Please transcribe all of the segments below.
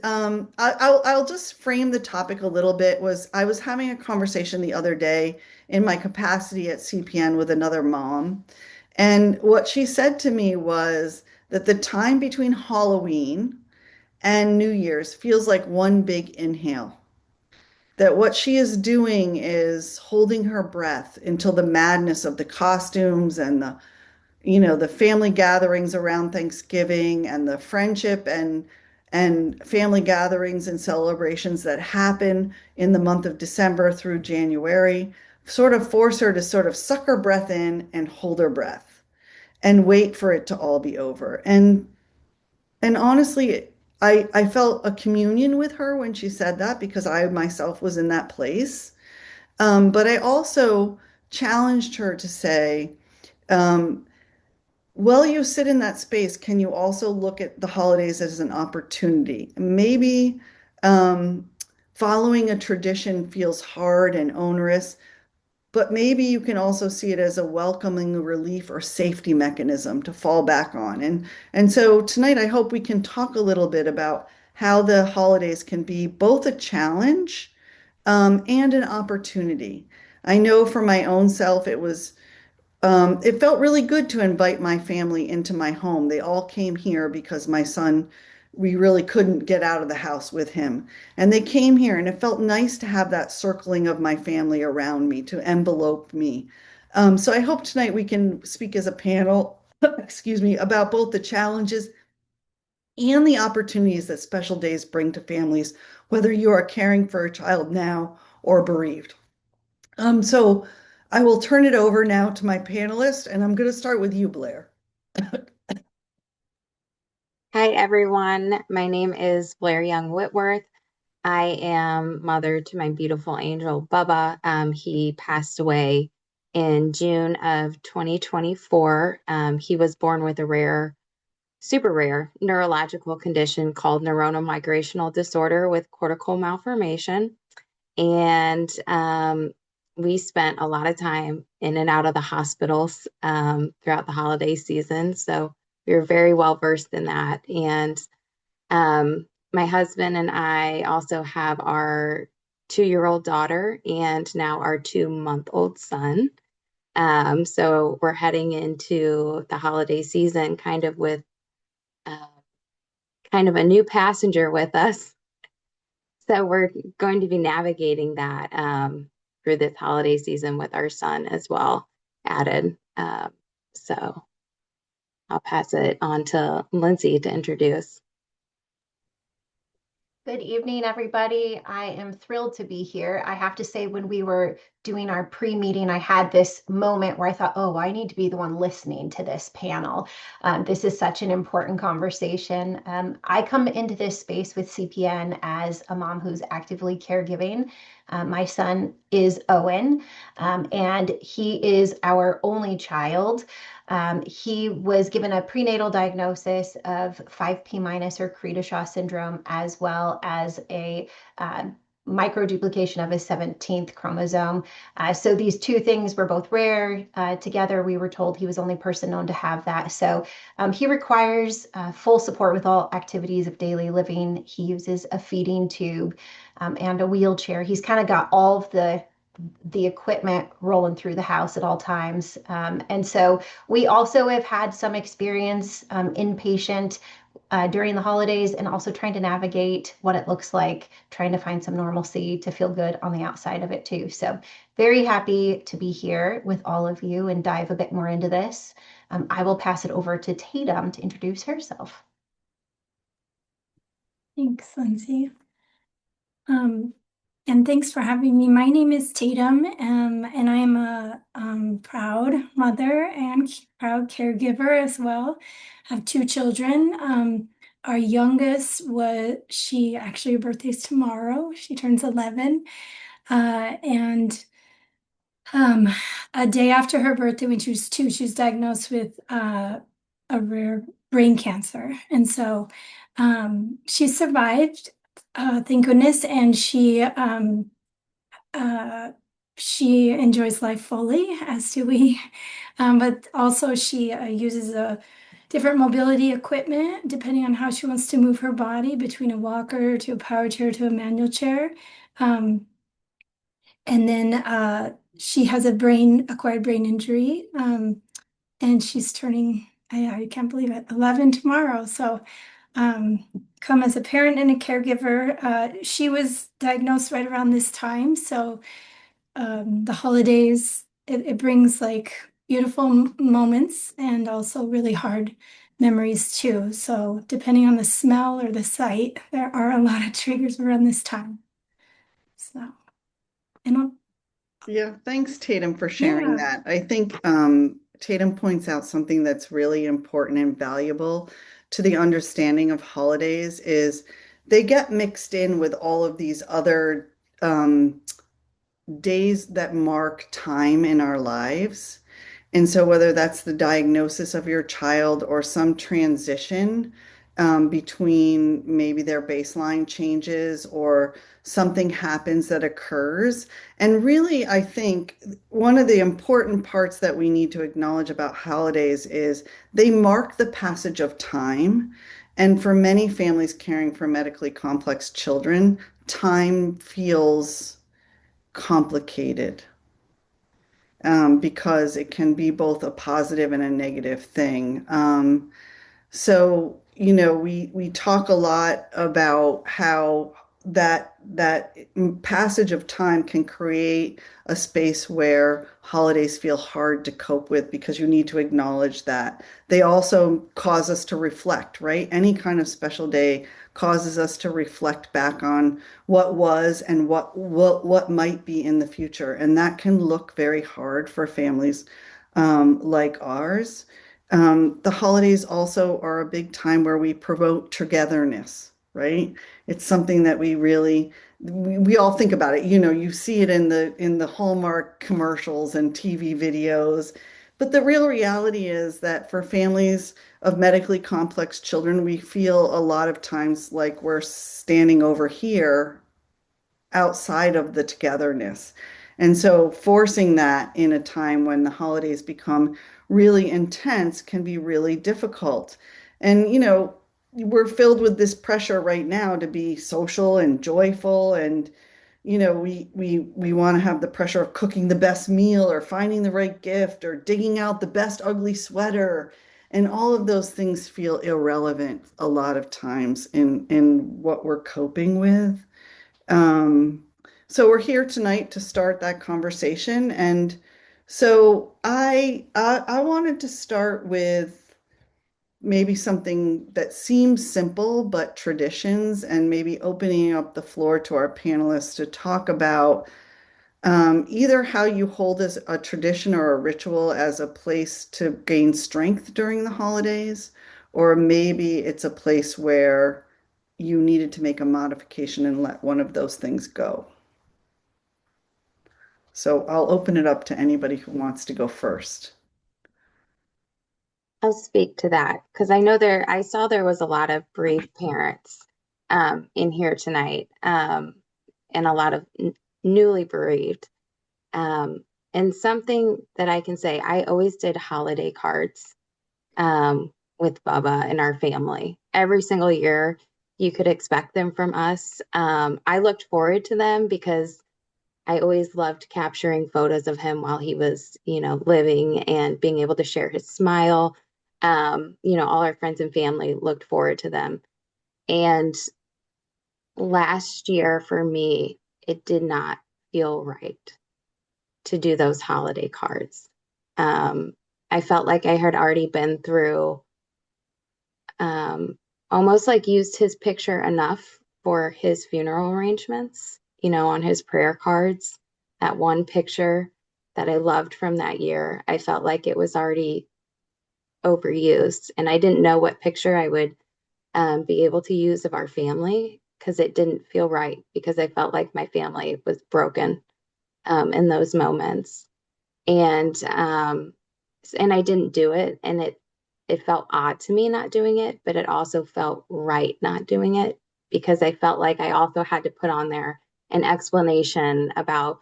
I'll just frame the topic a little bit. I was having a conversation the other day in my capacity at CPN with another mom, and what she said to me was that the time between Halloween and New Year's feels like one big inhale. That what she is doing is holding her breath until the madness of the costumes and the family gatherings around Thanksgiving and the friendship and family gatherings and celebrations that happen in the month of December through January sort of force her to sort of suck her breath in and hold her breath and wait for it to all be over. And honestly, I felt a communion with her when she said that because I myself was in that place. But I also challenged her to say, um, while you sit in that space, can you also look at the holidays as an opportunity? Maybe um, following a tradition feels hard and onerous, but maybe you can also see it as a welcoming relief or safety mechanism to fall back on. And so tonight, I hope we can talk a little bit about how the holidays can be both a challenge and an opportunity. I know for my own self, it felt really good to invite my family into my home. They all came here because my son, we really couldn't get out of the house with him. And they came here, and it felt nice to have that circling of my family around me to envelope me. So I hope tonight we can speak as a panel, excuse me, about both the challenges and the opportunities that special days bring to families, whether you are caring for a child now or bereaved. So I will turn it over now to my panelists, and I'm going to start with you, Blair. Hi, everyone. My name is Blair Young Whitworth. I am mother to my beautiful angel, Bubba. He passed away in June of 2024. He was born with a super rare neurological condition called neuronal migrational disorder with cortical malformation. And we spent a lot of time in and out of the hospitals throughout the holiday season. So we were very well versed in that. And my husband and I also have our 2-year-old daughter and now our 2-month-old son. So we're heading into the holiday season uh, kind of a new passenger with us. So we're going to be navigating that through this holiday season with our son as well added. So I'll pass it on to Lindsay to introduce. Good evening, everybody. I am thrilled to be here. I have to say, when we were doing our pre-meeting, I had this moment where I thought, oh, I need to be the one listening to this panel. This is such an important conversation. I come into this space with CPN as a mom who's actively caregiving. My son is Owen, and he is our only child. He was given a prenatal diagnosis of 5P minus or Crete-Shaw syndrome, as well as a microduplication of his 17th chromosome. So these two things were both rare. Together, we were told he was the only person known to have that. So he requires full support with all activities of daily living. He uses a feeding tube and a wheelchair. He's kind of got all of the equipment rolling through the house at all times. And so we also have had some experience inpatient during the holidays and also trying to navigate what it looks like, trying to find some normalcy to feel good on the outside of it too. So very happy to be here with all of you and dive a bit more into this. I will pass it over to Tatum to introduce herself. Thanks, Lindsay. And thanks for having me. My name is Tatum, and I'm a proud mother and proud caregiver as well. I have 2 children. Our youngest her birthday's tomorrow. She turns 11. And a day after her birthday, when she was 2, she was diagnosed with a rare brain cancer. And so she survived, thank goodness, and she enjoys life fully, as do we. But also she uses a different mobility equipment, depending on how she wants to move her body between a walker to a power chair to a manual chair. Um, and then she has a acquired brain injury, and she's turning, I can't believe it, 11 tomorrow. So um, come as a parent and a caregiver. She was diagnosed right around this time. So the holidays, it brings like beautiful moments and also really hard memories too. So depending on the smell or the sight, there are a lot of triggers around this time. So, and Yeah, thanks, Tatum, for sharing yeah. that. I think Tatum points out something that's really important and valuable to the understanding of holidays is they get mixed in with all of these other days that mark time in our lives. And so, whether that's the diagnosis of your child or some transition between maybe their baseline changes or something happens that occurs. And really, I think one of the important parts that we need to acknowledge about holidays is they mark the passage of time. And for many families caring for medically complex children, time feels complicated because it can be both a positive and a negative thing. We talk a lot about how that passage of time can create a space where holidays feel hard to cope with because you need to acknowledge that. They also cause us to reflect, right? Any kind of special day causes us to reflect back on what was and what might be in the future. And that can look very hard for families like ours. The holidays also are a big time where we promote togetherness, right? It's something that we all think about it. You know, you see it in the Hallmark commercials and TV videos. But the real reality is that for families of medically complex children, we feel a lot of times like we're standing over here outside of the togetherness. And so forcing that in a time when the holidays become really intense can be really difficult. And, we're filled with this pressure right now to be social and joyful and we want to have the pressure of cooking the best meal or finding the right gift or digging out the best ugly sweater. And all of those things feel irrelevant a lot of times in what we're coping with. Um, so we're here tonight to start that conversation. And so I wanted to start with maybe something that seems simple, but traditions, and maybe opening up the floor to our panelists to talk about either how you hold as a tradition or a ritual as a place to gain strength during the holidays, or maybe it's a place where you needed to make a modification and let one of those things go. So I'll open it up to anybody who wants to go first. I'll speak to that because I saw there was a lot of bereaved parents in here tonight, and a lot of newly bereaved. And something that I can say, I always did holiday cards with Bubba and our family. Every single year, you could expect them from us. I looked forward to them because I always loved capturing photos of him while he was, living and being able to share his smile. All our friends and family looked forward to them. And last year for me, it did not feel right to do those holiday cards. Um, I felt like I had already been through, almost like used his picture enough for his funeral arrangements, on his prayer cards. That one picture that I loved from that year, I felt like it was already overused. And I didn't know what picture I would be able to use of our family because it didn't feel right because I felt like my family was broken in those moments. And I didn't do it, and it felt odd to me not doing it, but it also felt right not doing it because I felt like I also had to put on there an explanation about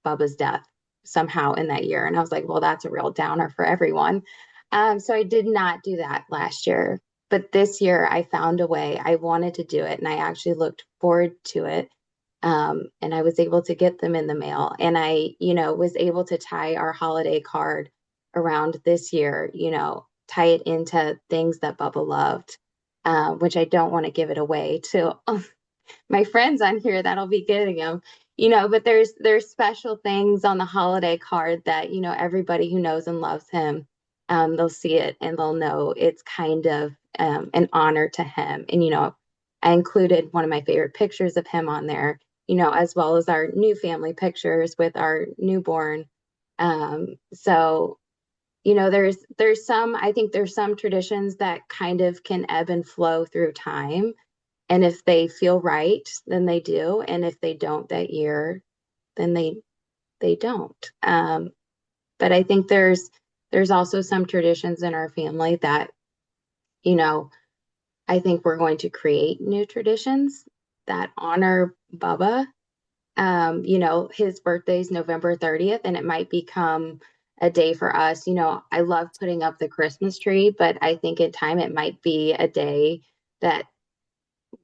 Bubba's death somehow in that year. And I was like, well, that's a real downer for everyone. So I did not do that last year, but this year I found a way. I wanted to do it and I actually looked forward to it. And I was able to get them in the mail. And I, was able to tie our holiday card around this year, tie it into things that Bubba loved, which I don't want to give it away to my friends on here that'll be getting them. But there's special things on the holiday card that, everybody who knows and loves him, they'll see it and they'll know it's kind of an honor to him. And, I included one of my favorite pictures of him on there, as well as our new family pictures with our newborn. So, I think there's some traditions that kind of can ebb and flow through time. And if they feel right, then they do. And if they don't that year, then they don't. But I think there's also some traditions in our family that, you know, I think we're going to create new traditions that honor Bubba. His birthday's November 30th, and it might become a day for us. I love putting up the Christmas tree, but I think in time it might be a day that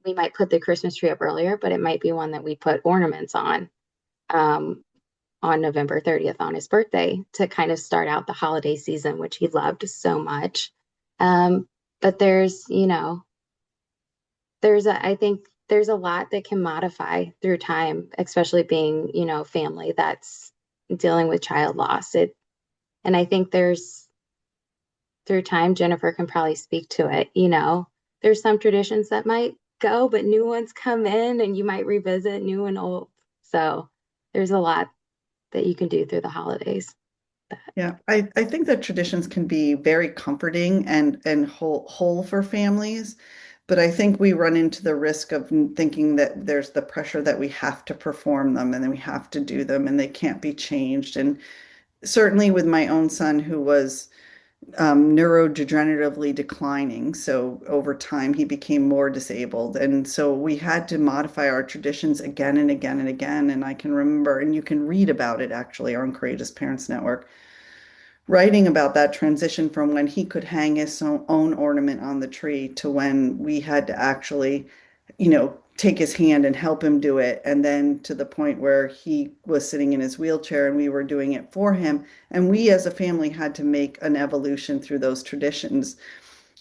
we might put the Christmas tree up earlier, but it might be one that we put ornaments um, on November 30th on his birthday to kind of start out the holiday season, which he loved so much. Um, but I think there's a lot that can modify through time, especially being, family that's dealing with child loss. And I think through time, Jennifer can probably speak to it. There's some traditions that might go, but new ones come in and you might revisit new and old. So there's a lot that you can do through the holidays. Yeah, I think that traditions can be very comforting and whole for families, but I think we run into the risk of thinking that there's the pressure that we have to perform them and then we have to do them and they can't be changed. And certainly with my own son who was neurodegeneratively declining, so over time he became more disabled, and so we had to modify our traditions again and again and again. And I can remember, and you can read about it actually on Courageous Parents Network writing about that transition from when he could hang his own ornament on the tree to when we had to actually, take his hand and help him do it. And then to the point where he was sitting in his wheelchair and we were doing it for him. And we as a family had to make an evolution through those traditions.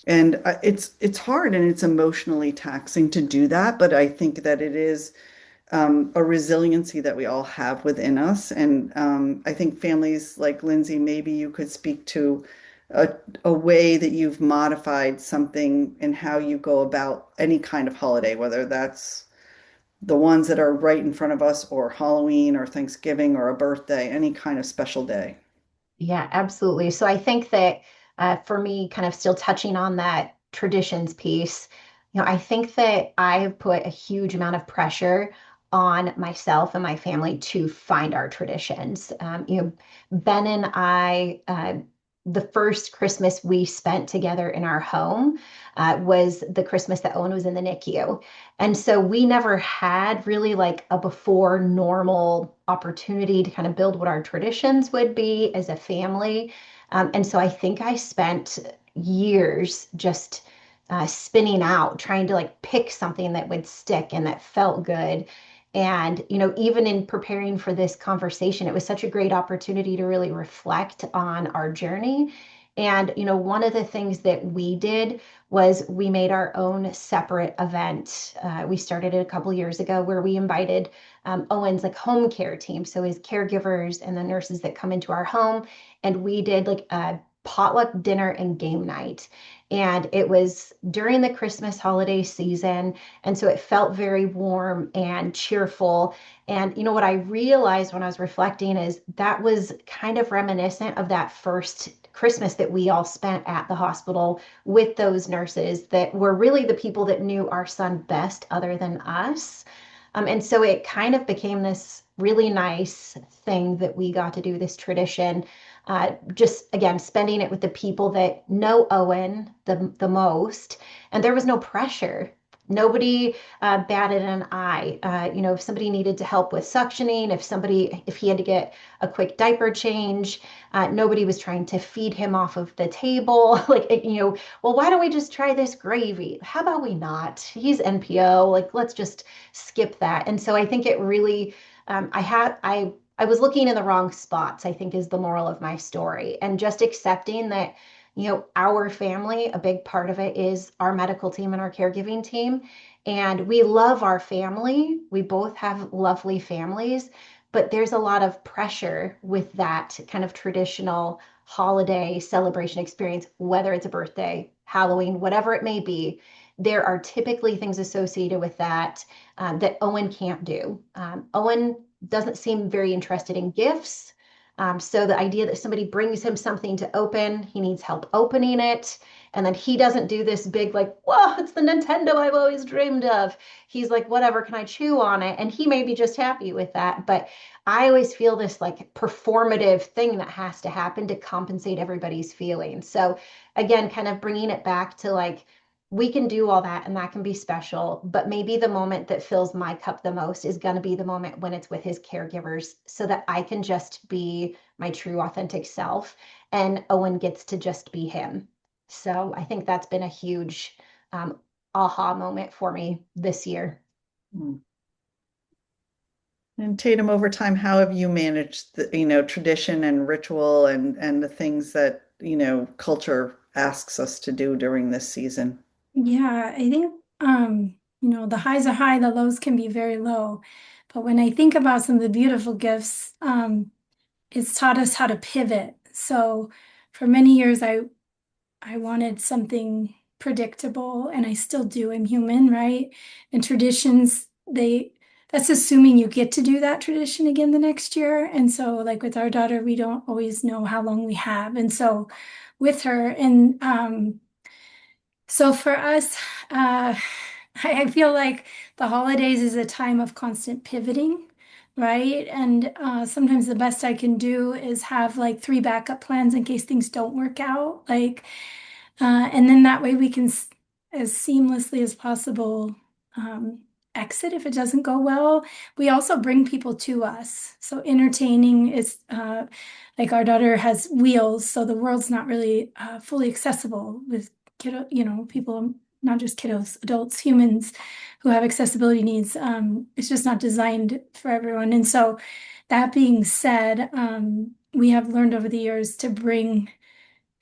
And it's hard and it's emotionally taxing to do that, but I think that it is a resiliency that we all have within us. And I think families like Lindsay, maybe you could speak to a way that you've modified something in how you go about any kind of holiday, whether that's the ones that are right in front of us, or Halloween, or Thanksgiving, or a birthday, any kind of special day. Yeah, absolutely. So I think that for me, kind of still touching on that traditions piece, I think that I have put a huge amount of pressure on myself and my family to find our traditions. Ben and I, the first Christmas we spent together in our home was the Christmas that Owen was in the NICU. And so we never had really like a before normal opportunity to kind of build what our traditions would be as a family. And so I think I spent years just spinning out, trying to like pick something that would stick and that felt good. And, even in preparing for this conversation, it was such a great opportunity to really reflect on our journey. And, one of the things that we did was we made our own separate event. We started it a couple years ago where we invited Owen's like home care team, so his caregivers and the nurses that come into our home, and we did like a potluck dinner and game night. And it was during the Christmas holiday season, and so it felt very warm and cheerful. And what I realized when I was reflecting is that was kind of reminiscent of that first Christmas that we all spent at the hospital with those nurses that were really the people that knew our son best other than us. And so it kind of became this really nice thing that we got to do, this tradition. Just again, spending it with the people that know Owen the most. And there was no pressure. Nobody batted an eye. If somebody needed to help with suctioning, if he had to get a quick diaper change, nobody was trying to feed him off of the table. Well, why don't we just try this gravy? How about we not? He's NPO. Like, let's just skip that. And so I think it really, I was looking in the wrong spots, I think is the moral of my story. And just accepting that our family, a big part of it is our medical team and our caregiving team. And we love our family. We both have lovely families, but there's a lot of pressure with that kind of traditional holiday celebration experience, whether it's a birthday, Halloween, whatever it may be. There are typically things associated with that that Owen can't do. Owen doesn't seem very interested in gifts. So the idea that somebody brings him something to open, he needs help opening it. And then he doesn't do this big, like, whoa, it's the Nintendo I've always dreamed of. He's like, whatever, can I chew on it? And he may be just happy with that. But I always feel this like performative thing that has to happen to compensate everybody's feelings. So again, kind of bringing it back to like, we can do all that and that can be special, but maybe the moment that fills my cup the most is going to be the moment when it's with his caregivers so that I can just be my true authentic self and Owen gets to just be him. So I think that's been a huge aha moment for me this year. Mm. And Tatum, over time, how have you managed the, tradition and ritual and the things that, culture asks us to do during this season? Yeah, I think the highs are high, the lows can be very low. But when I think about some of the beautiful gifts, it's taught us how to pivot. So for many years I wanted something predictable and I still do. I'm human, right? And traditions, that's assuming you get to do that tradition again the next year. And so like with our daughter, we don't always know how long we have. And so with her and so for us, I feel like the holidays is a time of constant pivoting, right? And sometimes the best I can do is have like three backup plans in case things don't work out. And then that way we can, as seamlessly as possible, um, exit if it doesn't go well. We also bring people to us. So entertaining is like our daughter has wheels, so the world's not really fully accessible with people, not just kiddos, adults, humans who have accessibility needs. It's just not designed for everyone. And so that being said, we have learned over the years to bring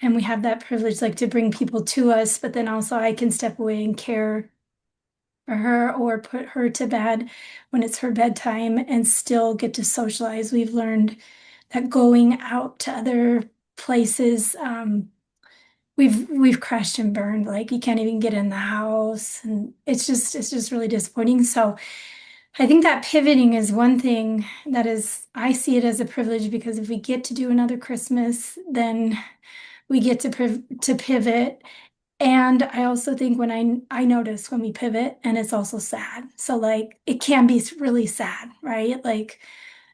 and we have that privilege like to bring people to us, but then also I can step away and care for her or put her to bed when it's her bedtime and still get to socialize. We've learned that going out to other places, we've crashed and burned. Like you can't even get in the house, and it's just really disappointing. So I think that pivoting is one thing that is, I see it as a privilege because if we get to do another Christmas, then we get to pivot. And I also think when I notice when we pivot and it's also sad. So like it can be really sad, right? Like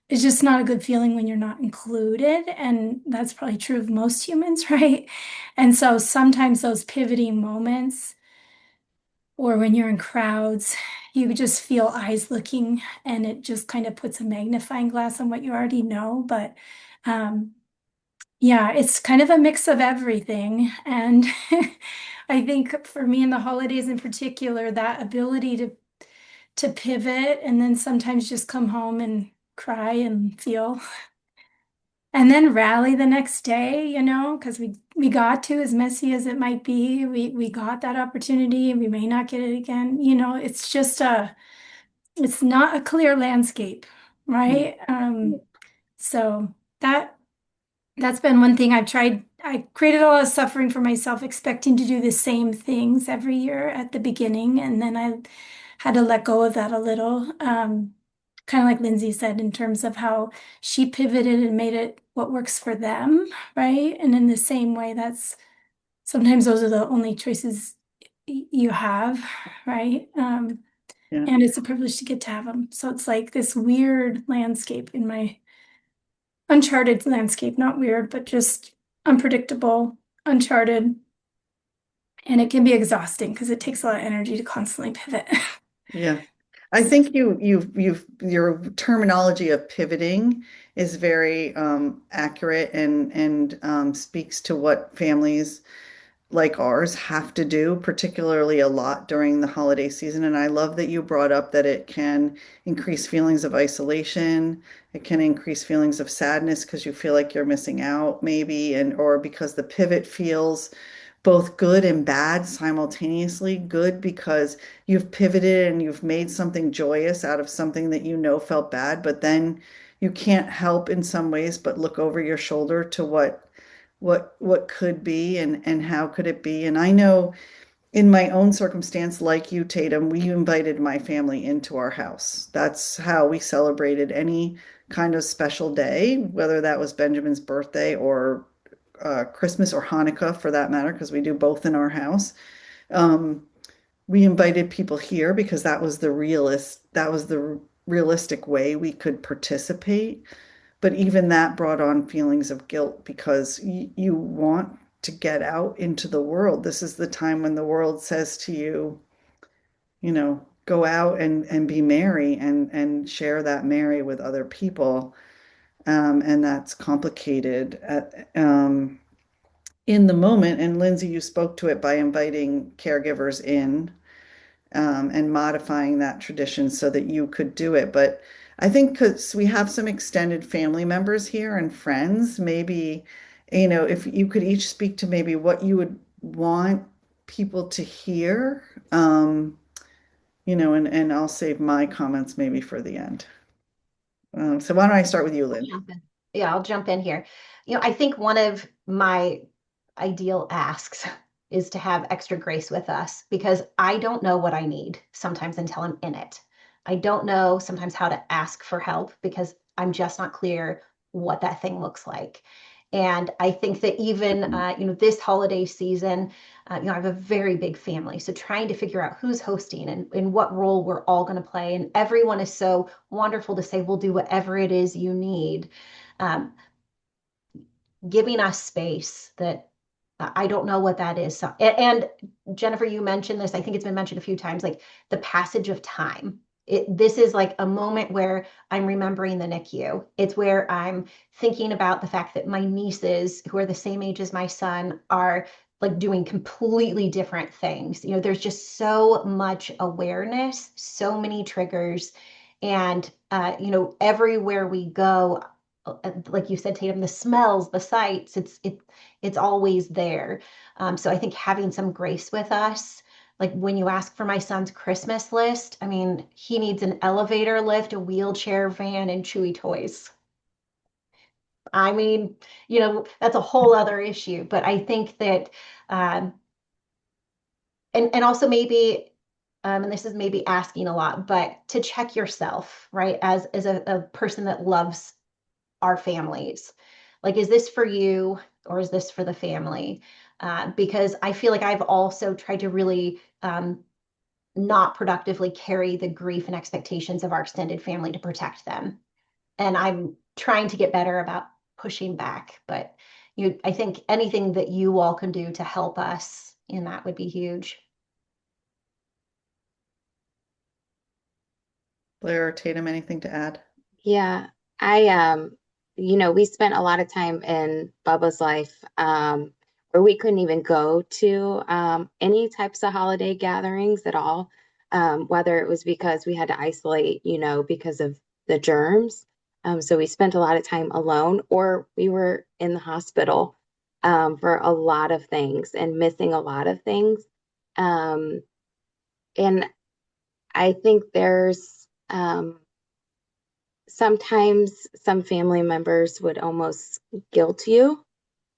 it's just not a good feeling when you're not included. And that's probably true of most humans, right? And so sometimes those pivoting moments or when you're in crowds, you just feel eyes looking and it just kind of puts a magnifying glass on what you already know. But yeah, it's kind of a mix of everything. And I think for me in the holidays in particular, that ability to pivot and then sometimes just come home and cry and feel and then rally the next day, because we got to, as messy as it might be, we got that opportunity and we may not get it again. It's just it's not a clear landscape, Mm. right? So that's been one thing I've tried. I created a lot of suffering for myself, expecting to do the same things every year at the beginning. And then I had to let go of that a little. Kind of like Lindsay said, in terms of how she pivoted and made it what works for them, right? And in the same way, that's sometimes those are the only choices you have, right? Yeah. And it's a privilege to get to have them. So it's like this weird landscape in my uncharted landscape, not weird, but just unpredictable, uncharted. And it can be exhausting because it takes a lot of energy to constantly pivot. Yeah. I think your terminology of pivoting is very accurate and speaks to what families like ours have to do, particularly a lot during the holiday season. And I love that you brought up that it can increase feelings of isolation. It can increase feelings of sadness because you feel like you're missing out, maybe, and or because the pivot feels both good and bad simultaneously. Good because you've pivoted and you've made something joyous out of something that you know felt bad, but then you can't help in some ways but look over your shoulder to what could be and how could it be. And I know in my own circumstance, like you, Tatum, we invited my family into our house. That's how we celebrated any kind of special day, whether that was Benjamin's birthday or Christmas or Hanukkah for that matter, because we do both in our house. Um, we invited people here because that was the realistic way we could participate. But even that brought on feelings of guilt because you want to get out into the world. This is the time when the world says to you, go out and be merry and share that merry with other people. And that's complicated in the moment. And Lindsay, you spoke to it by inviting caregivers in and modifying that tradition so that you could do it. But I think because we have some extended family members here and friends, maybe, if you could each speak to maybe what you would want people to hear, and I'll save my comments maybe for the end. So why don't I start with you, I'll Lynn? jump in. Yeah, I'll jump in here. I think one of my ideal asks is to have extra grace with us because I don't know what I need sometimes until I'm in it. I don't know sometimes how to ask for help because I'm just not clear what that thing looks like. And I think that even this holiday season, I have a very big family, so trying to figure out who's hosting and what role we're all going to play, and everyone is so wonderful to say we'll do whatever it is you need. Um, Giving us space that I don't know what that is. So, and Jennifer, you mentioned this. I think it's been mentioned a few times, like the passage of time. This is like a moment where I'm remembering the NICU. It's where I'm thinking about the fact that my nieces, who are the same age as my son, are like doing completely different things. There's just so much awareness, so many triggers, and everywhere we go, like you said, Tatum, the smells, the sights, it's always there. So I think having some grace with us, like when you ask for my son's Christmas list, I mean, he needs an elevator lift, a wheelchair van, and Chewy toys. I mean, that's a whole other issue. But I think that, um, and also maybe, and this is maybe asking a lot, but to check yourself, right, as a person that loves our families. Like, is this for you or is this for the family? Because I feel like I've also tried to really not productively carry the grief and expectations of our extended family to protect them. And I'm trying to get better about pushing back. But I think anything that you all can do to help us in that would be huge. Blair or Tatum, anything to add? Yeah, I we spent a lot of time in Bubba's life where we couldn't even go to any types of holiday gatherings at all, whether it was because we had to isolate, because of the germs. So we spent a lot of time alone, or we were in the hospital for a lot of things and missing a lot of things. Um, and I think there's sometimes some family members would almost guilt you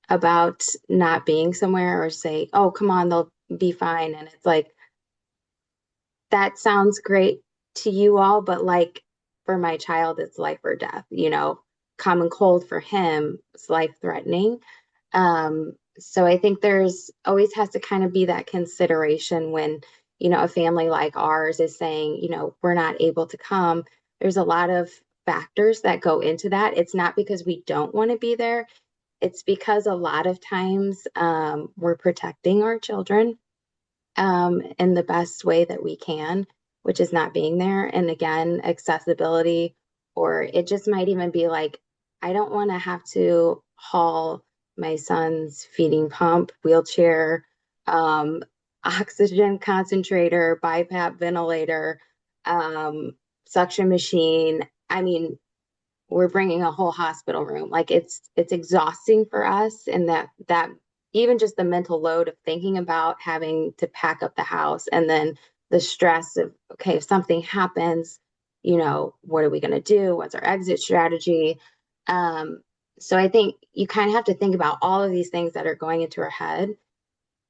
about not being somewhere or say, oh, come on, they'll be fine. And it's like, that sounds great to you all, but like for my child, it's life or death, common cold for him is life threatening. So I think there's always has to kind of be that consideration when, a family like ours is saying, we're not able to come. There's a lot of factors that go into that. It's not because we don't want to be there. It's because a lot of times we're protecting our children. in the best way that we can, which is not being there. And again, accessibility, or it just might even be like, I don't want to have to haul my son's feeding pump, wheelchair, um, oxygen concentrator, BiPAP ventilator, suction machine. I mean, we're bringing a whole hospital room. Like it's exhausting for us, and that even just the mental load of thinking about having to pack up the house, and then the stress of, okay, if something happens, what are we going to do? What's our exit strategy? Um, so I think you kind of have to think about all of these things that are going into our head,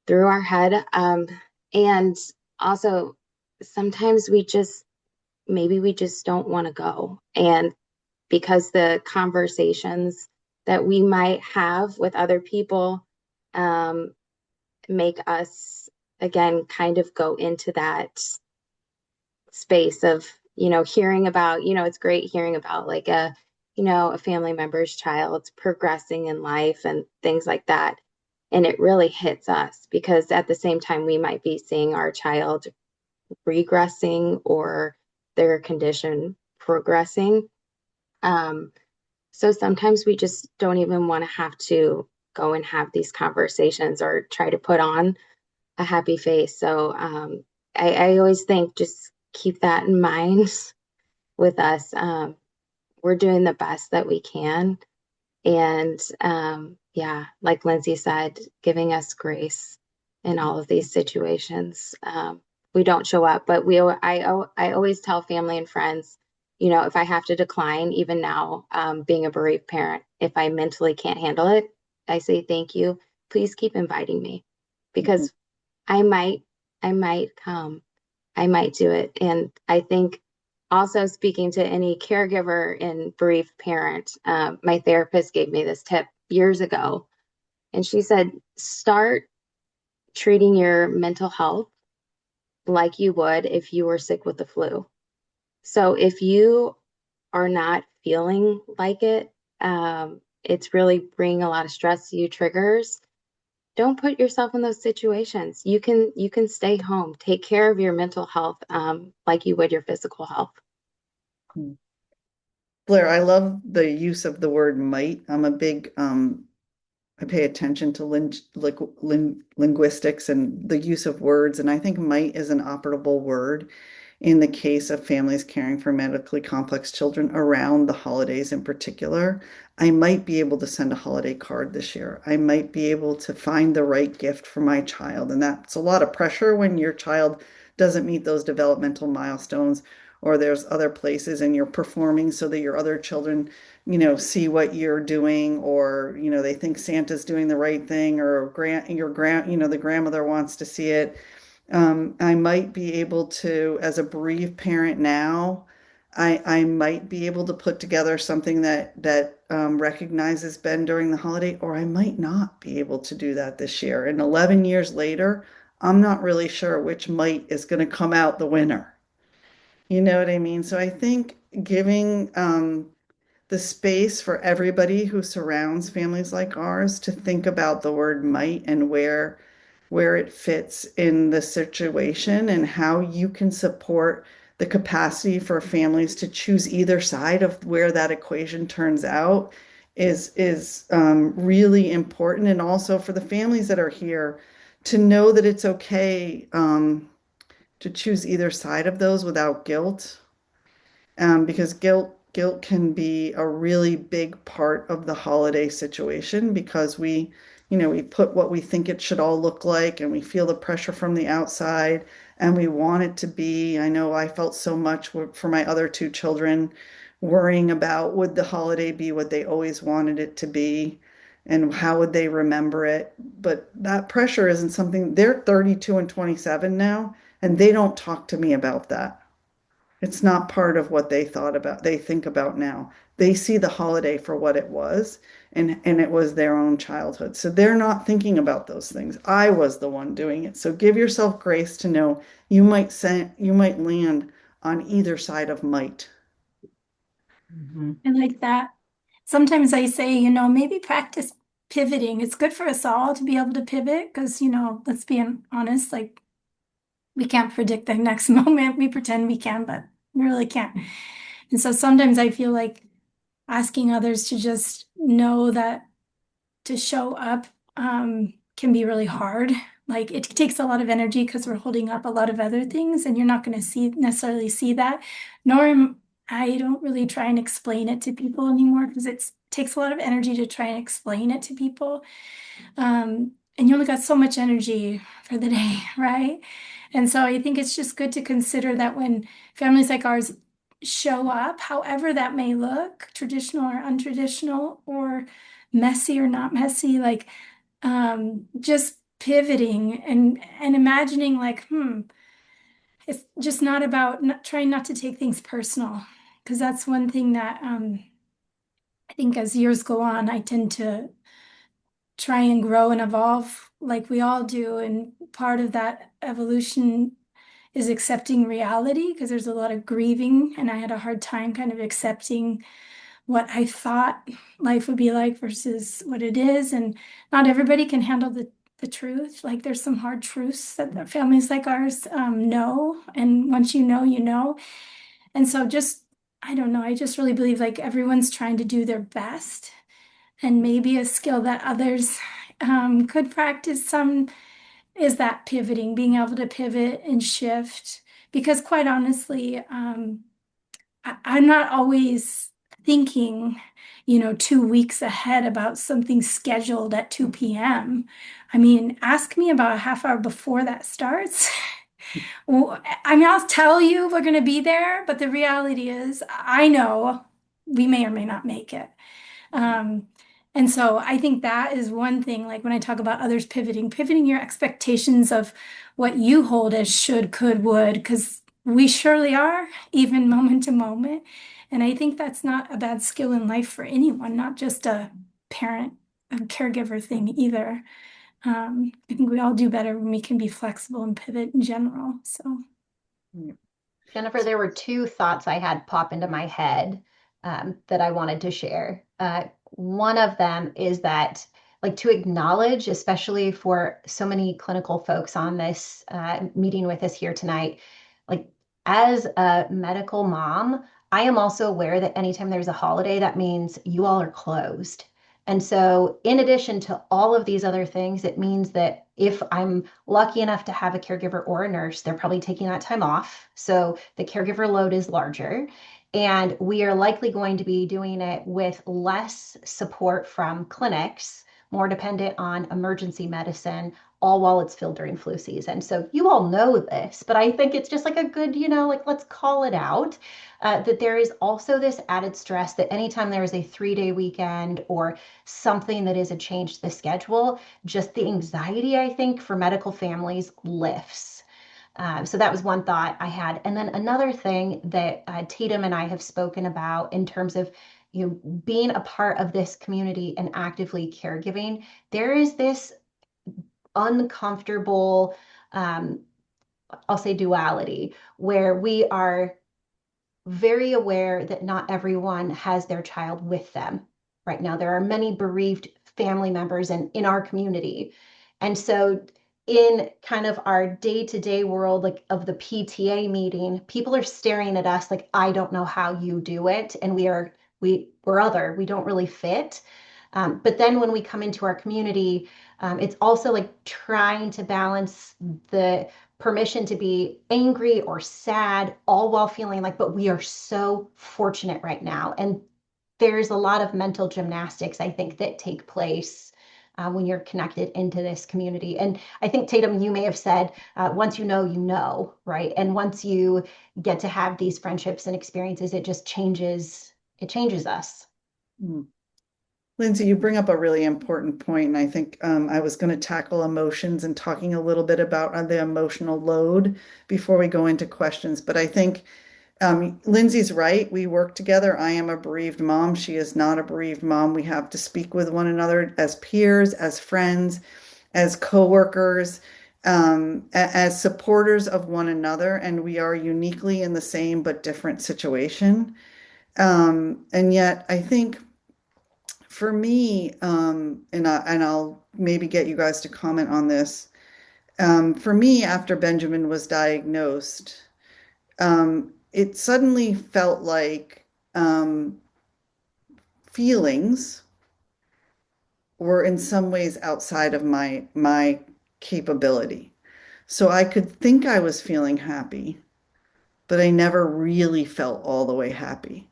through our head. And also sometimes maybe we just don't want to go. And because the conversations that we might have with other people um, make us, again, kind of go into that space of, hearing about, it's great hearing about like a family member's child progressing in life and things like that. And it really hits us because at the same time, we might be seeing our child regressing or their condition progressing. Um, So sometimes we just don't even want to have to go and have these conversations or try to put on a happy face. So I always think just keep that in mind with us. We're doing the best that we can. And yeah, like Lindsay said, giving us grace in all of these situations. We don't show up, but I always tell family and friends, if I have to decline, even now, being a bereaved parent, if I mentally can't handle it, I say thank you. Please keep inviting me Mhm. because I might, I might come, I might do it. And I think also speaking to any caregiver and bereaved parent, my therapist gave me this tip years ago, and she said, start treating your mental health like you would if you were sick with the flu. So if you are not feeling like it, it's really bringing a lot of stress to you, triggers. Don't put yourself in those situations. You can stay home, take care of your mental health, like you would your physical health. Blair, I love the use of the word might. I'm a big I pay attention to linguistics and the use of words, and I think might is an operable word in the case of families caring for medically complex children around the holidays in particular. I might be able to send a holiday card this year. I might be able to find the right gift for my child. And that's a lot of pressure when your child doesn't meet those developmental milestones, or there's other places and you're performing so that your other children, see what you're doing, or, they think Santa's doing the right thing, or the grandmother wants to see it. I might be able to, as a bereaved parent now, I might be able to put together something that recognizes Ben during the holiday, or I might not be able to do that this year. And 11 years later, I'm not really sure which might is going to come out the winner. You know what I mean? So I think giving the space for everybody who surrounds families like ours to think about the word might and where it fits in the situation and how you can support the capacity for families to choose either side of where that equation turns out is really important. And also for the families that are here to know that it's okay to choose either side of those without guilt, because guilt can be a really big part of the holiday situation because we put what we think it should all look like, and we feel the pressure from the outside, and we want it to be. I know I felt so much for my other two children, worrying about would the holiday be what they always wanted it to be, and how would they remember it. But that pressure isn't something. They're 32 and 27 now, and they don't talk to me about that. It's not part of what they think about now. They see the holiday for what it was, and it was their own childhood. So they're not thinking about those things. I was the one doing it. So give yourself grace to know you might land on either side of might. Mhm. I like that. Sometimes I say, maybe practice pivoting. It's good for us all to be able to pivot because, let's be honest, like we can't predict the next moment. We pretend we can, but we really can't. And so sometimes I feel like asking others to just know that to show up can be really hard. Like it takes a lot of energy because we're holding up a lot of other things, and you're not going to necessarily see that. Nor am I don't really try and explain it to people anymore because it takes a lot of energy to try and explain it to people. And you only got so much energy for the day, right? And so I think it's just good to consider that when families like ours show up, however that may look, traditional or untraditional, or messy or not messy, like just pivoting and imagining like, it's just not about trying not to take things personal, because that's one thing that I think as years go on, I tend to try and grow and evolve like we all do. And part of that evolution is accepting reality because there's a lot of grieving. And I had a hard time kind of accepting what I thought life would be like versus what it is. And not everybody can handle the truth. Like there's some hard truths that the families like ours know. And once you know, you know. And so just, I don't know, I just really believe like everyone's trying to do their best, and maybe a skill that others could practice some is that pivoting, being able to pivot and shift. Because quite honestly, I'm not always thinking, 2 weeks ahead about something scheduled at 2 p.m. I mean, ask me about a half hour before that starts. Well, I mean, I'll tell you we're going to be there, but the reality is, I know we may or may not make it. Um, and so I think that is one thing, like when I talk about others pivoting your expectations of what you hold as should, could, would, because we surely are, even moment to moment. And I think that's not a bad skill in life for anyone, not just a parent, a caregiver thing either. I think we all do better when we can be flexible and pivot in general. So. Jennifer, there were two thoughts I had pop into my head that I wanted to share. One of them is that, like, to acknowledge, especially for so many clinical folks on this meeting with us here tonight, like, as a medical mom, I am also aware that anytime there's a holiday, that means you all are closed. And so, in addition to all of these other things, it means that if I'm lucky enough to have a caregiver or a nurse, they're probably taking that time off. So the caregiver load is larger. And we are likely going to be doing it with less support from clinics, more dependent on emergency medicine, all while it's filtering flu season. So you all know this, but I think it's just like a good, like let's call it out. That there is also this added stress that anytime there is a 3-day weekend or something that is a change to the schedule, just the anxiety, I think, for medical families lifts. So that was one thought I had. And then another thing that Tatum and I have spoken about in terms of being a part of this community and actively caregiving, there is this uncomfortable, I'll say duality, where we are very aware that not everyone has their child with them right now. There are many bereaved family members in our community. And so in kind of our day-to-day world, like of the PTA meeting, people are staring at us like, I don't know how you do it. And we're other, we don't really fit. But then when we come into our community, it's also like trying to balance the permission to be angry or sad, all while feeling like, but we are so fortunate right now. And there's a lot of mental gymnastics, I think, that take place when you're connected into this community. And I think, Tatum, you may have said, once you know, right? And once you get to have these friendships and experiences, it just changes us. Mm. Lindsay, you bring up a really important point, and I think I was going to tackle emotions and talking a little bit about the emotional load before we go into questions. But I think Lindsay's right. We work together. I am a bereaved mom. She is not a bereaved mom. We have to speak with one another as peers, as friends, as coworkers, as supporters of one another, and we are uniquely in the same but different situation. And yet, I think for me, and I'll maybe get you guys to comment on this. For me, after Benjamin was diagnosed, it suddenly felt like feelings were in some ways outside of my capability. So I could think I was feeling happy, but I never really felt all the way happy.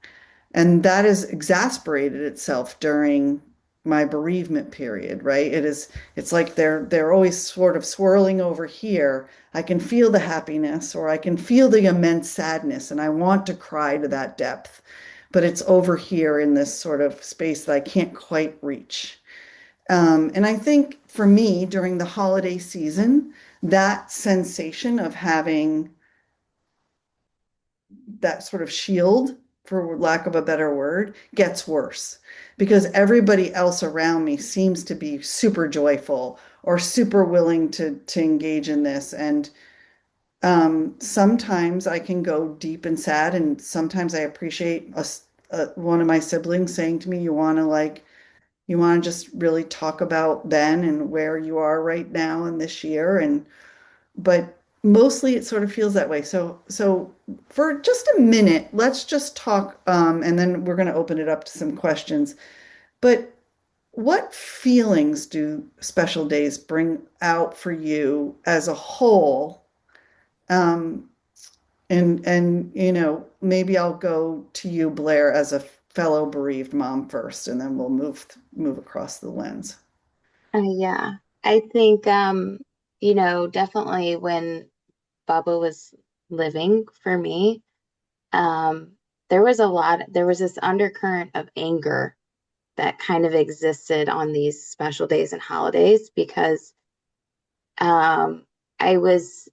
And that has exasperated itself during my bereavement period, right? It's like they're always sort of swirling over here. I can feel the happiness or I can feel the immense sadness and I want to cry to that depth, but it's over here in this sort of space that I can't quite reach. And I think for me during the holiday season, that sensation of having that sort of shield, for lack of a better word, gets worse because everybody else around me seems to be super joyful or super willing to engage in this. And sometimes I can go deep and sad, and sometimes I appreciate one of my siblings saying to me, you want to just really talk about Ben and where you are right now in this year. And but mostly it sort of feels that way. So for just a minute, let's just talk, and then we're going to open it up to some questions. But what feelings do special days bring out for you as a whole? Um, and maybe I'll go to you, Blair, as a fellow bereaved mom first, and then we'll move across the lens. Yeah, I think, definitely when Bubba was living for me, um, there was this undercurrent of anger that kind of existed on these special days and holidays because um, I was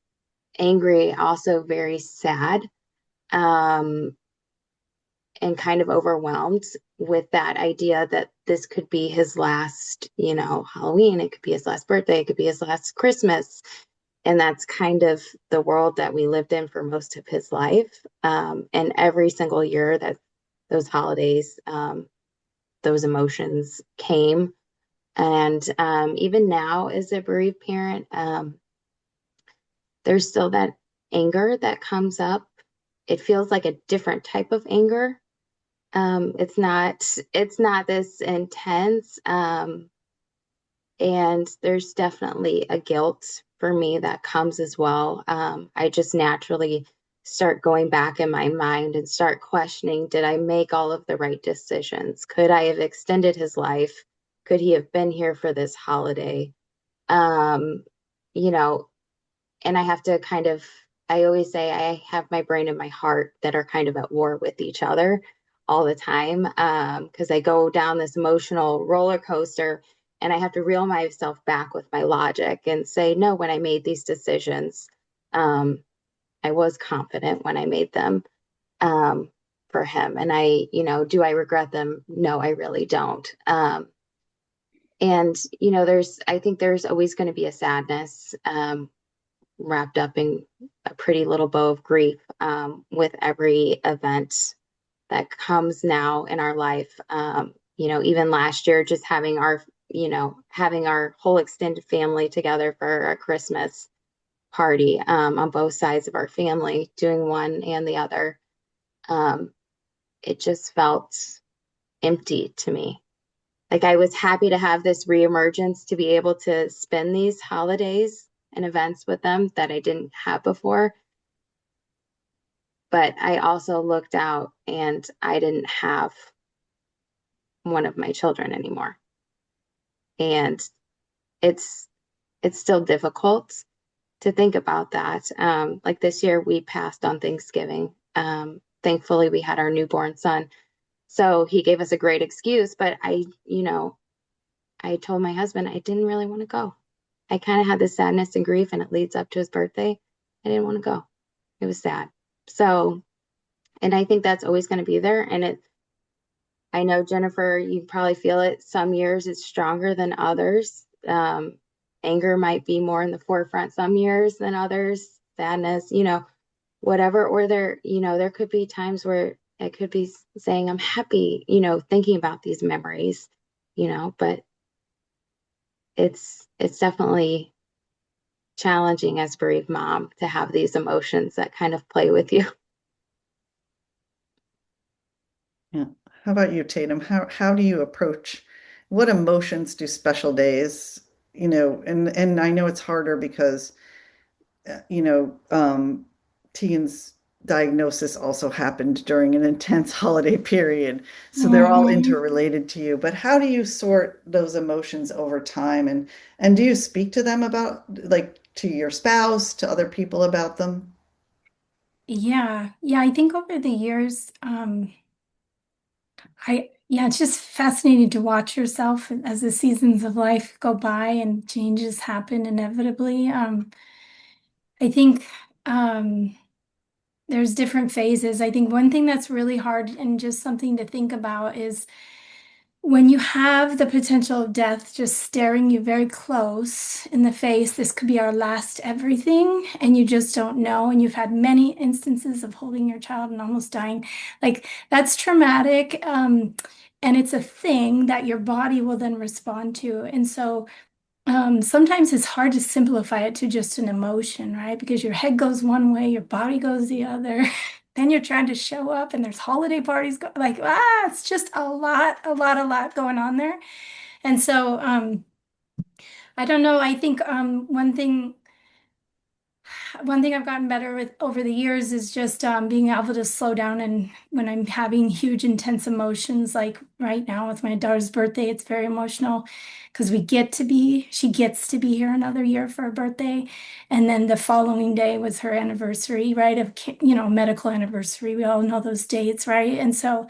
angry, also very sad, um, and kind of overwhelmed with that idea that this could be his last, Halloween, it could be his last birthday, it could be his last Christmas. And that's kind of the world that we lived in for most of his life. And every single year that those holidays, those emotions came. And even now, as a bereaved parent, there's still that anger that comes up. It feels like a different type of anger. It's not this intense. And there's definitely a guilt for me that comes as well. I just naturally start going back in my mind and start questioning, did I make all of the right decisions? Could I have extended his life? Could he have been here for this holiday? Um, you know, and I have to kind of, I always say I have my brain and my heart that are kind of at war with each other all the time, because I go down this emotional roller coaster and I have to reel myself back with my logic and say, no, when I made these decisions, um, I was confident when I made them, um, for him. And do I regret them? No, I really don't. And, I think there's always going to be a sadness, wrapped up in a pretty little bow of grief, with every event that comes now in our life. Even last year, just having our whole extended family together for a Christmas party, on both sides of our family, doing one and the other. Um, it just felt empty to me. Like I was happy to have this reemergence to be able to spend these holidays and events with them that I didn't have before. But I also looked out and I didn't have one of my children anymore. And it's it's still difficult to think about that. Like this year we passed on Thanksgiving. Thankfully we had our newborn son. So he gave us a great excuse, but I told my husband I didn't really want to go. I kind of had this sadness and grief and it leads up to his birthday. I didn't want to go. It was sad. So, and I think that's always going to be there. And I know, Jennifer, you probably feel it. Some years it's stronger than others. Anger might be more in the forefront some years than others, sadness, whatever. Or there could be times where it could be saying, I'm happy, thinking about these memories, but it's definitely challenging as bereaved mom to have these emotions that kind of play with you. Yeah. How about you, Tatum? How do you approach what emotions do special days, and I know it's harder because Tegan's diagnosis also happened during an intense holiday period. So they're all Mhm. interrelated to you. But how do you sort those emotions over time? And do you speak to them about, like, to your spouse, to other people about them? Yeah, yeah, I think over the years, yeah, it's just fascinating to watch yourself as the seasons of life go by and changes happen inevitably. I think um, there's different phases. I think one thing that's really hard and just something to think about is when you have the potential of death just staring you very close in the face, this could be our last everything, and you just don't know. And you've had many instances of holding your child and almost dying. Like that's traumatic. And it's a thing that your body will then respond to. And so sometimes it's hard to simplify it to just an emotion, right? Because your head goes one way, your body goes the other. Then you're trying to show up and there's holiday parties like it's just a lot going on there. And so I don't know. I think one thing I've gotten better with over the years is just being able to slow down. And when I'm having huge, intense emotions, like right now with my daughter's birthday, it's very emotional because she gets to be here another year for her birthday. And then the following day was her anniversary, right? Medical anniversary. We all know those dates, right? And so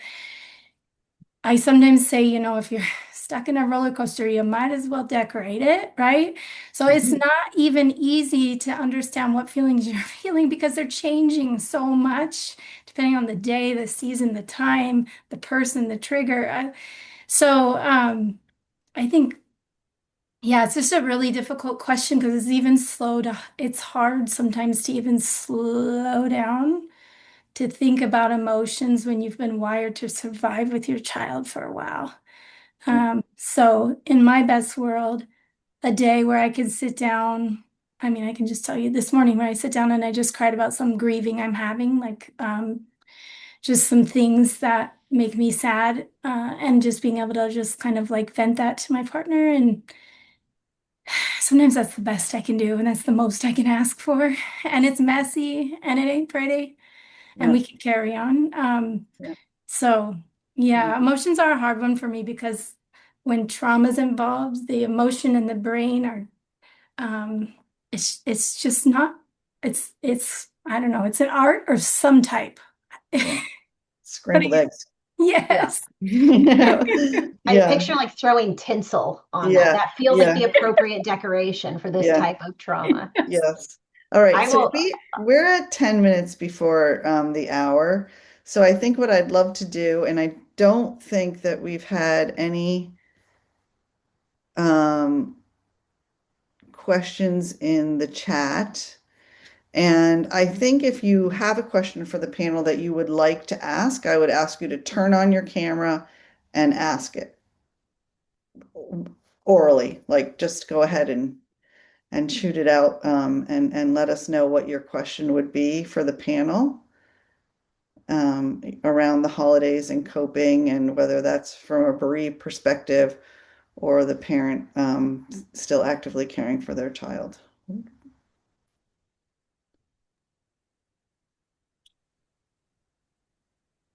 I sometimes say, if you're stuck in a roller coaster, you might as well decorate it, right? So it's Mhm. not even easy to understand what feelings you're feeling because they're changing so much depending on the day, the season, the time, the person, the trigger. So I think, yeah, it's just a really difficult question because it's hard sometimes to even slow down to think about emotions when you've been wired to survive with your child for a while. So in my best world, a day where I can sit down, I mean, I can just tell you this morning where I sit down and I just cried about some grieving I'm having, like just some things that make me sad, and just being able to just kind of like vent that to my partner. And sometimes that's the best I can do, and that's the most I can ask for. And it's messy and it ain't pretty, and Yeah, we can carry on. yeah, So, yeah, yeah, emotions are a hard one for me because when trauma's involved, the emotion and the brain are, um, it's just not, it's, I don't know, it's an art of some type. yeah. But Scrambled eggs. Yeah. yes. Yeah, I yeah, picture like throwing tinsel on that. yeah, That feels like yeah, the appropriate decoration for this yeah. type of trauma. Yes. All right. I So will, we're at 10 minutes before the hour. So I think what I'd love to do, and I don't think that we've had any um, questions in the chat. And I think if you have a question for the panel that you would like to ask, I would ask you to turn on your camera and ask it orally. Like just go ahead and shoot it out, and let us know what your question would be for the panel, around the holidays and coping, and whether that's from a bereaved perspective or the parent still actively caring for their child.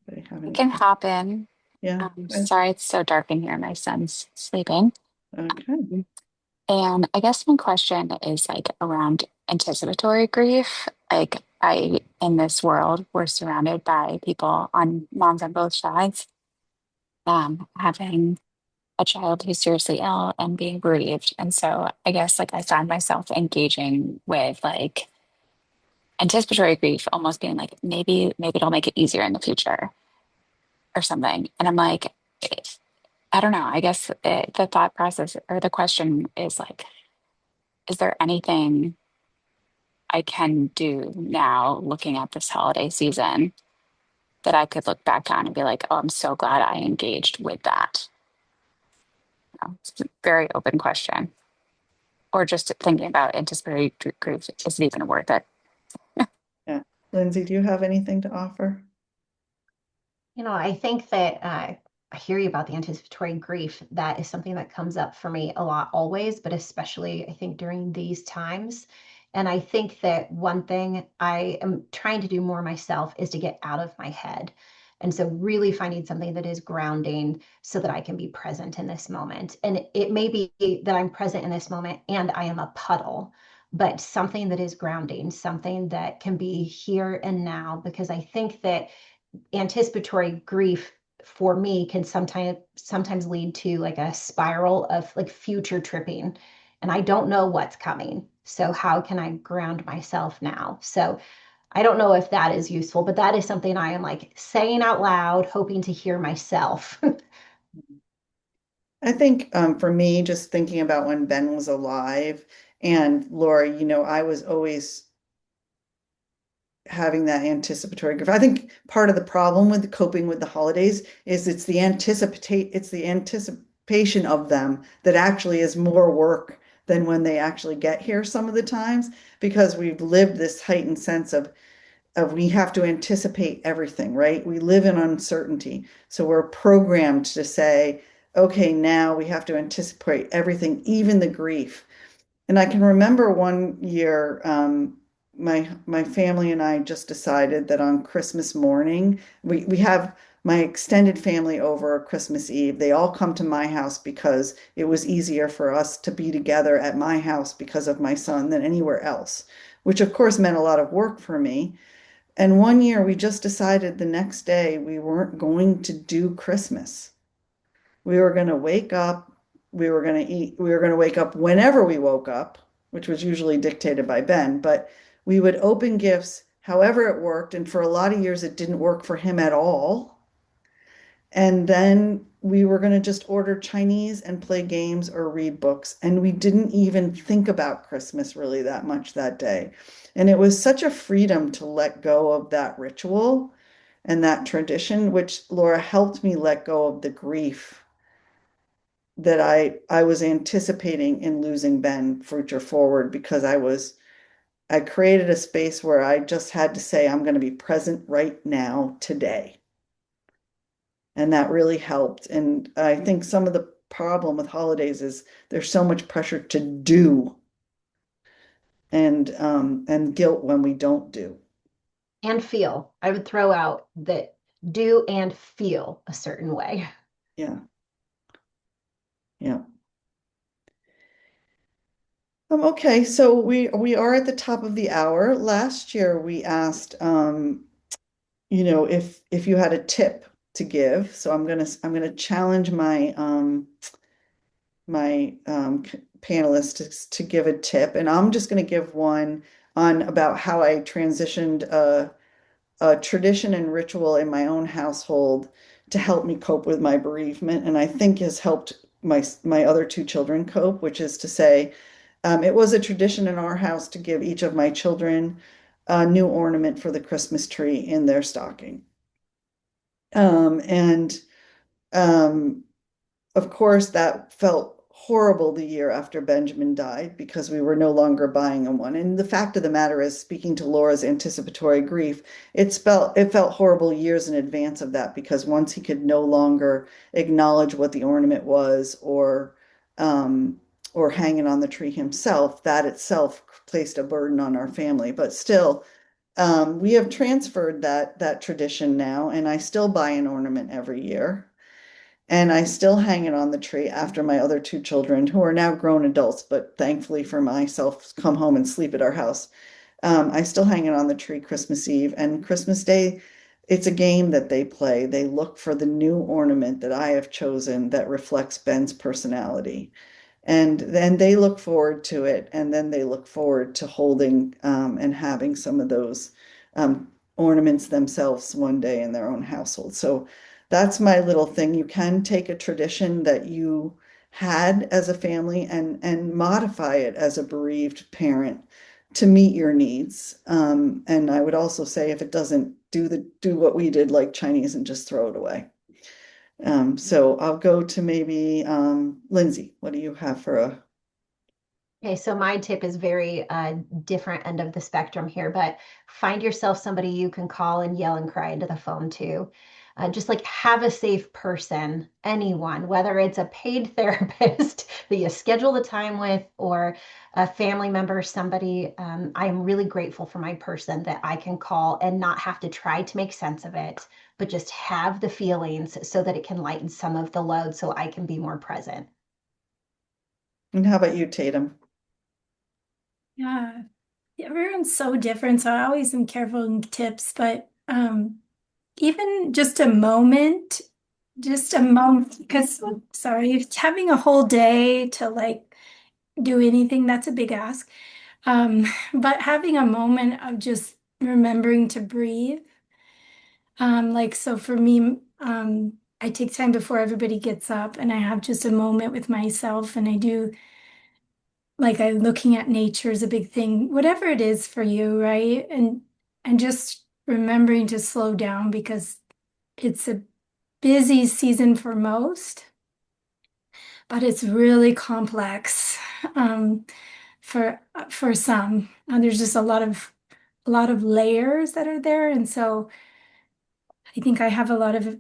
Anybody have I any can questions? hop in. Yeah. Sorry, it's so dark in here. My son's sleeping. Okay. And I guess my question is like around anticipatory grief. Like in this world, we're surrounded by people on moms on both sides, having a child who's seriously ill and being bereaved. And so I guess like I find myself engaging with like anticipatory grief, almost being like, maybe it'll make it easier in the future or something. And I'm like, I don't know. I guess the thought process or the question is like, is there anything I can do now looking at this holiday season that I could look back on and be like, oh, I'm so glad I engaged with that? It's a very open question. or just thinking about anticipatory grief, is it even worth it? Yeah. Lindsay, do you have anything to offer? I think that I hear you about the anticipatory grief. That is something that comes up for me a lot always, but especially I think during these times. And I think that one thing I am trying to do more myself is to get out of my head. And so really finding something that is grounding so that I can be present in this moment. And it may be that I'm present in this moment and I am a puddle, but something that is grounding, something that can be here and now, because I think that anticipatory grief for me can sometimes lead to like a spiral of like future tripping, and I don't know what's coming, so how can I ground myself now? So I don't know if that is useful, but that is something I am like saying out loud, hoping to hear myself. I think for me, just thinking about when Ben was alive, and Laura, I was always having that anticipatory grief. I think part of the problem with coping with the holidays is it's the anticipation of them that actually is more work than when they actually get here some of the times, because we've lived this heightened sense of we have to anticipate everything, right? We live in uncertainty. So we're programmed to say, okay, now we have to anticipate everything, even the grief. And I can remember one year, my family and I just decided that on Christmas morning, we have my extended family over Christmas Eve. They all come to my house because it was easier for us to be together at my house because of my son than anywhere else, which of course meant a lot of work for me. And one year we just decided the next day we weren't going to do Christmas. We were going to wake up, we were going to eat, we were going to wake up whenever we woke up, which was usually dictated by Ben, but we would open gifts however it worked. And for a lot of years, it didn't work for him at all. And then we were going to just order Chinese and play games or read books. And we didn't even think about Christmas really that much that day. And it was such a freedom to let go of that ritual and that tradition, which Laura helped me let go of the grief that I was anticipating in losing Ben future forward, because I created a space where I just had to say I'm going to be present right now today. And that really helped. And I think some of the problem with holidays is there's so much pressure to do and guilt when we don't do. And feel. I would throw out that do and feel a certain way. Yeah. Yeah. Okay, so we are at the top of the hour. Last year we asked if you had a tip to give. So I'm gonna challenge my panelists to give a tip, and I'm just gonna give one on about how I transitioned a tradition and ritual in my own household to help me cope with my bereavement, and I think has helped my other two children cope, which is to say, it was a tradition in our house to give each of my children a new ornament for the Christmas tree in their stocking. And Of course, that felt horrible the year after Benjamin died because we were no longer buying him one. And the fact of the matter is, speaking to Laura's anticipatory grief, it felt horrible years in advance of that, because once he could no longer acknowledge what the ornament was um, or hang it on the tree himself, that itself placed a burden on our family. But still, we have transferred that tradition now, and I still buy an ornament every year. And I still hang it on the tree after my other two children, who are now grown adults, but thankfully for myself, come home and sleep at our house. I still hang it on the tree Christmas Eve and Christmas Day. It's a game that they play. They look for the new ornament that I have chosen that reflects Ben's personality. And then they look forward to it, and then they look forward to holding and having some of those um, ornaments themselves one day in their own household. So that's my little thing. You can take a tradition that you had as a family and modify it as a bereaved parent to meet your needs. And I would also say, if it doesn't do what we did, like Chinese, and just throw it away. So I'll go to maybe Lindsay. What do you have for a Okay, so my tip is very different end of the spectrum here, but find yourself somebody you can call and yell and cry into the phone to. Just like have a safe person, anyone, whether it's a paid therapist that you schedule the time with or a family member, somebody. I'm really grateful for my person that I can call and not have to try to make sense of it, but just have the feelings so that it can lighten some of the load so I can be more present. And how about you, Tatum? Yeah, everyone's so different, so I always am careful in tips, but even just a moment, because sorry, having a whole day to like do anything, that's a big ask. Um, but having a moment of just remembering to breathe. Like so for me, I take time before everybody gets up and I have just a moment with myself and I do like I looking at nature is a big thing, whatever it is for you, right? And just remembering to slow down because it's a busy season for most, but it's really complex for some. There's just a lot of layers that are there, and so I think I have a lot of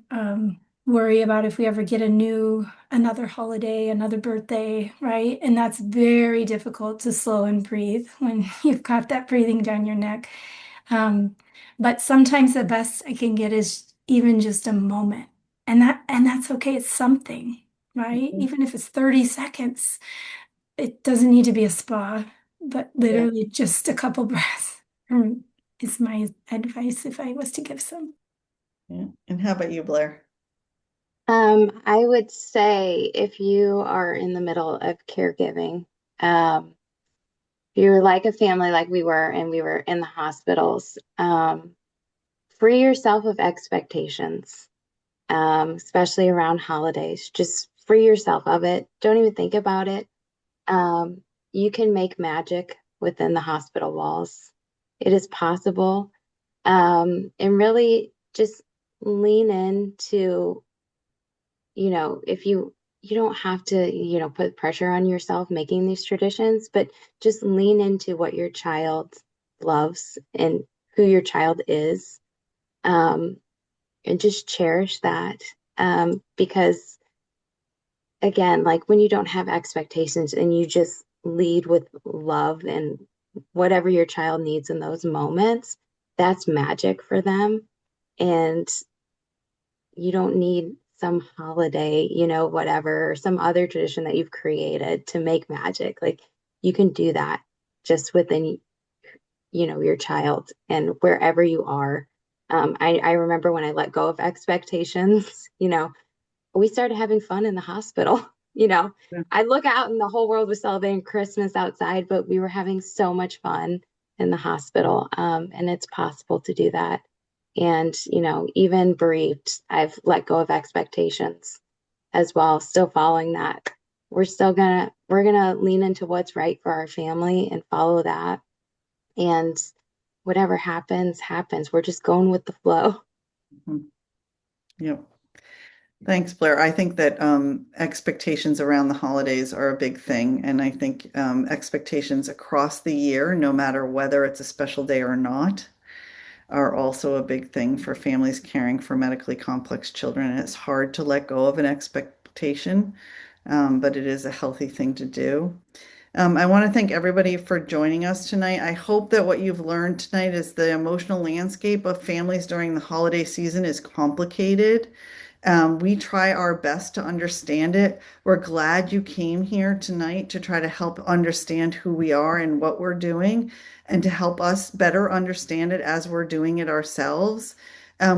worry about if we ever get another holiday, another birthday, right? And that's very difficult to slow and breathe when you've got that breathing down your neck. Um, but sometimes the best I can get is even just a moment. And that's okay. It's something, right? Mhm. Even if it's 30 seconds, it doesn't need to be a spa, but Yeah, literally just a couple breaths is my advice if I was to give some. yeah. And how about you, Blair? I would say if you are in the middle of caregiving, if you're like a family like we were and we were in the hospitals, free yourself of expectations, especially around holidays. Just free yourself of it. Don't even think about it. Um, you can make magic within the hospital walls. It is possible. And really just lean into, if you don't have to, put pressure on yourself making these traditions, but just lean into what your child loves and who your child is. Um, and just cherish that. Because again, like when you don't have expectations and you just lead with love and whatever your child needs in those moments, that's magic for them. And you don't need some holiday, whatever, or some other tradition that you've created to make magic. Like you can do that just within, your child and wherever you are. I remember when I let go of expectations, we started having fun in the hospital. You know, Yeah. I look out and the whole world was celebrating Christmas outside, but we were having so much fun in the hospital. And it's possible to do that. And, even bereaved, I've let go of expectations as well, still following that. We're gonna lean into what's right for our family and follow that. And whatever happens, happens. We're just going with the flow. Mhm. Yep. Thanks, Blair. I think that expectations around the holidays are a big thing. And I think expectations across the year, no matter whether it's a special day or not, are also a big thing for families caring for medically complex children. And it's hard to let go of an expectation, but it is a healthy thing to do. I want to thank everybody for joining us tonight. I hope that what you've learned tonight is the emotional landscape of families during the holiday season is complicated. We try our best to understand it. We're glad you came here tonight to try to help understand who we are and what we're doing and to help us better understand it as we're doing it ourselves.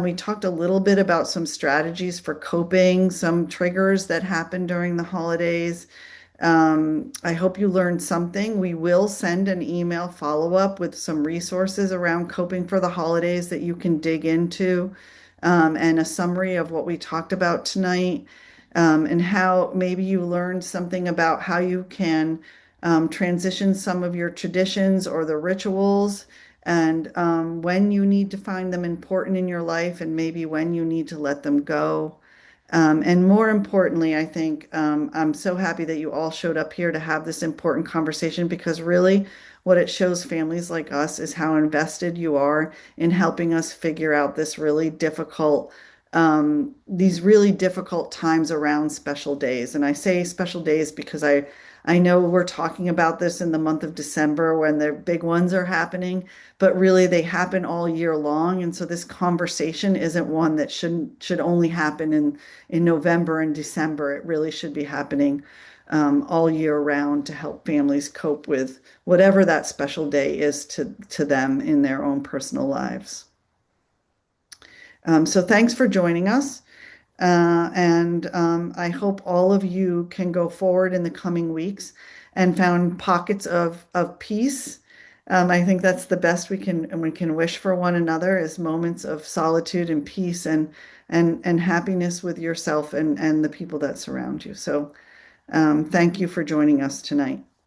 We talked a little bit about some strategies for coping, some triggers that happen during the holidays. I hope you learned something. We will send an email follow-up with some resources around coping for the holidays that you can dig into, and a summary of what we talked about tonight, and how maybe you learned something about how you can transition some of your traditions or the rituals, and when you need to find them important in your life, and maybe when you need to let them go. And more importantly, I think I'm so happy that you all showed up here to have this important conversation because really what it shows families like us is how invested you are in helping us figure out these really difficult times around special days. And I say special days because I know we're talking about this in the month of December when the big ones are happening, but really they happen all year long. And so this conversation isn't one that should only happen in November and December. It really should be happening all year round to help families cope with whatever that special day is to them in their own personal lives. So thanks for joining us. And I hope all of you can go forward in the coming weeks and found pockets of peace. I think that's the best we can wish for one another is moments of solitude and peace and happiness with yourself and the people that surround you. So thank you for joining us tonight.